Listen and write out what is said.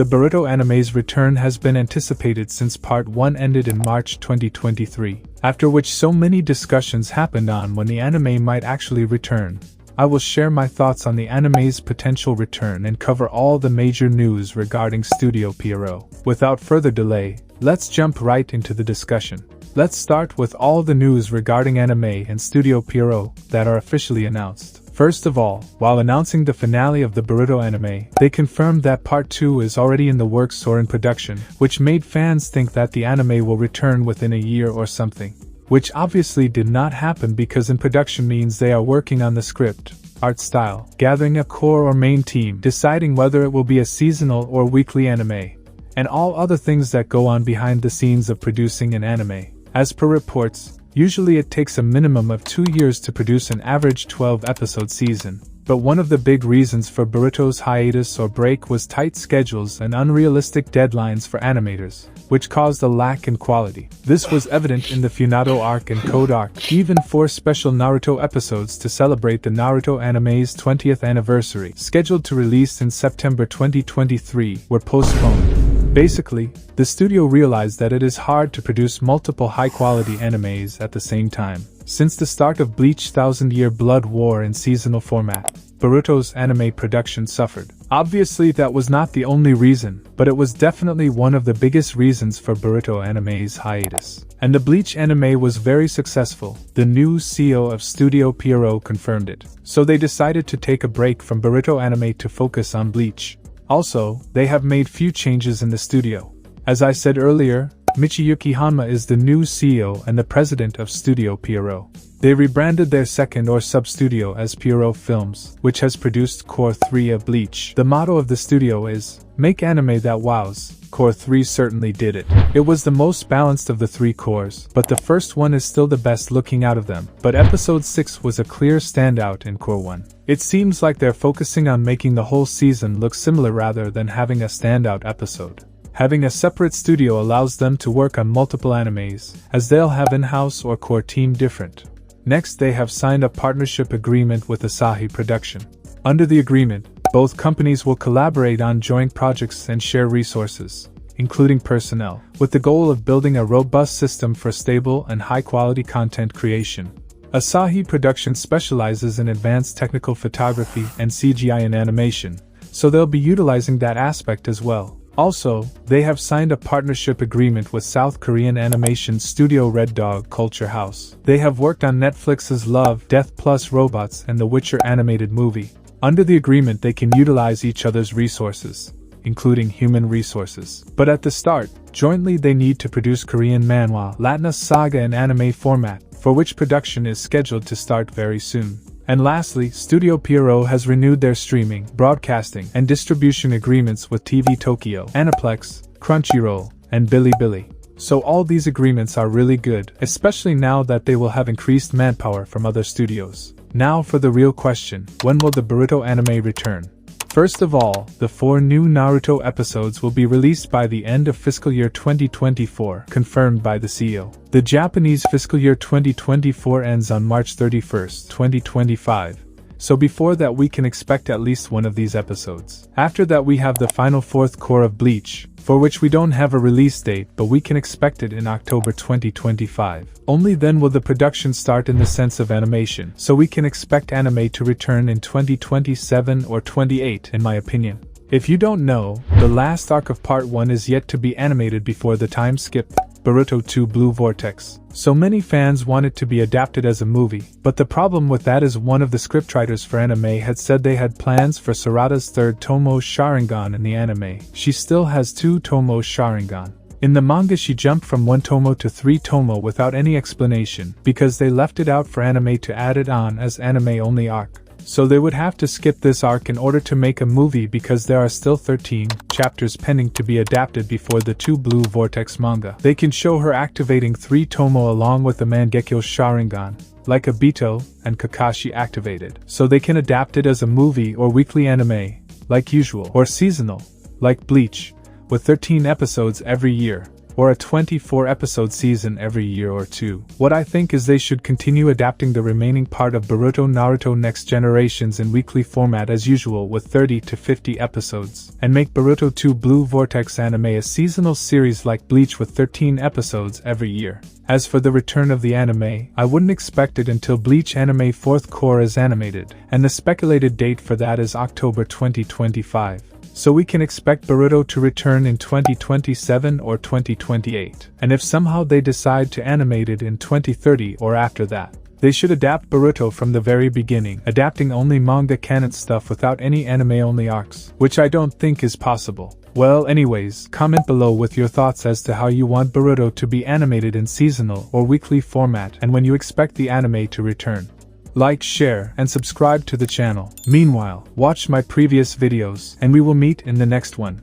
The Boruto anime's return has been anticipated since Part 1 ended in March 2023, after which so many discussions happened on when the anime might actually return. I will share my thoughts on the anime's potential return and cover all the major news regarding Studio Pierrot. Without further delay, let's jump right into the discussion. Let's start with all the news regarding anime and Studio Pierrot that are officially announced. First of all, while announcing the finale of the Boruto anime, they confirmed that Part 2 is already in the works or in production, which made fans think that the anime will return within a year or something. Which obviously did not happen because in production means they are working on the script, art style, gathering a core or main team, deciding whether it will be a seasonal or weekly anime, and all other things that go on behind the scenes of producing an anime. As per reports, usually it takes a minimum of 2 years to produce an average 12-episode season. But one of the big reasons for Boruto's hiatus or break was tight schedules and unrealistic deadlines for animators, which caused a lack in quality. This was evident in the Funado arc and Code arc. Even 4 special Naruto episodes to celebrate the Naruto anime's 20th anniversary, scheduled to release in September 2023, were postponed. Basically, the studio realized that it is hard to produce multiple high-quality animes at the same time. Since the start of Bleach Thousand Year Blood War in seasonal format, Boruto's anime production suffered. Obviously that was not the only reason, but it was definitely one of the biggest reasons for Boruto anime's hiatus. And the Bleach anime was very successful. The new CEO of Studio Pierrot confirmed it. So they decided to take a break from Boruto anime to focus on Bleach. Also, they have made few changes in the studio. As I said earlier, Michiyuki Hanma is the new CEO and the president of Studio Pierrot. They rebranded their second or sub-studio as Pierrot Films, which has produced Core 3 of Bleach. The motto of the studio is, "Make anime that wows." Core 3 certainly did it. It was the most balanced of the 3 cores, but the first one is still the best looking out of them. But episode 6 was a clear standout in Core 1. It seems like they're focusing on making the whole season look similar rather than having a standout episode. Having a separate studio allows them to work on multiple animes, as they'll have in-house or core team different. Next, they have signed a partnership agreement with Asahi Production. Under the agreement, both companies will collaborate on joint projects and share resources, including personnel, with the goal of building a robust system for stable and high-quality content creation. Asahi Production specializes in advanced technical photography and CGI in animation, so they'll be utilizing that aspect as well. Also, they have signed a partnership agreement with South Korean animation studio Red Dog Culture House. They have worked on Netflix's Love, Death Plus Robots and The Witcher animated movie. Under the agreement they can utilize each other's resources, including human resources. But at the start, jointly they need to produce Korean manhwa, Latina saga and anime format, for which production is scheduled to start very soon. And lastly, Studio Pierrot has renewed their streaming, broadcasting, and distribution agreements with TV Tokyo, Aniplex, Crunchyroll, and Bilibili. So all these agreements are really good, especially now that they will have increased manpower from other studios. Now for the real question, when will the Boruto anime return? First of all, the 4 new Naruto episodes will be released by the end of fiscal year 2024, confirmed by the CEO. The Japanese fiscal year 2024 ends on March 31st, 2025. So before that we can expect at least one of these episodes. After that we have the final 4th core of Bleach, for which we don't have a release date but we can expect it in October 2025. Only then will the production start in the sense of animation, so we can expect anime to return in 2027 or 28 in my opinion. If you don't know, the last arc of Part 1 is yet to be animated before the time skip, Boruto 2 Blue Vortex. So many fans want it to be adapted as a movie, but the problem with that is one of the scriptwriters for anime had said they had plans for Sarada's 3rd Tomo Sharingan in the anime. She still has 2 Tomo Sharingan. In the manga she jumped from 1 Tomo to 3 Tomo without any explanation, because they left it out for anime to add it on as anime-only arc. So they would have to skip this arc in order to make a movie because there are still 13 chapters pending to be adapted before the 2 Blue Vortex manga. They can show her activating 3 Tomo along with the Mangekyo Sharingan, like Obito and Kakashi activated. So they can adapt it as a movie or weekly anime, like usual, or seasonal, like Bleach, with 13 episodes every year, or a 24-episode season every year or two. What I think is they should continue adapting the remaining part of Boruto Naruto Next Generations in weekly format as usual with 30 to 50 episodes, and make Boruto 2 Blue Vortex anime a seasonal series like Bleach with 13 episodes every year. As for the return of the anime, I wouldn't expect it until Bleach anime 4th core is animated, and the speculated date for that is October 2025. So we can expect Boruto to return in 2027 or 2028. And if somehow they decide to animate it in 2030 or after that, they should adapt Boruto from the very beginning, adapting only manga canon stuff without any anime-only arcs, which I don't think is possible. Well, anyways, comment below with your thoughts as to how you want Boruto to be animated in seasonal or weekly format and when you expect the anime to return. Like, share, and subscribe to the channel. Meanwhile, watch my previous videos, and we will meet in the next one.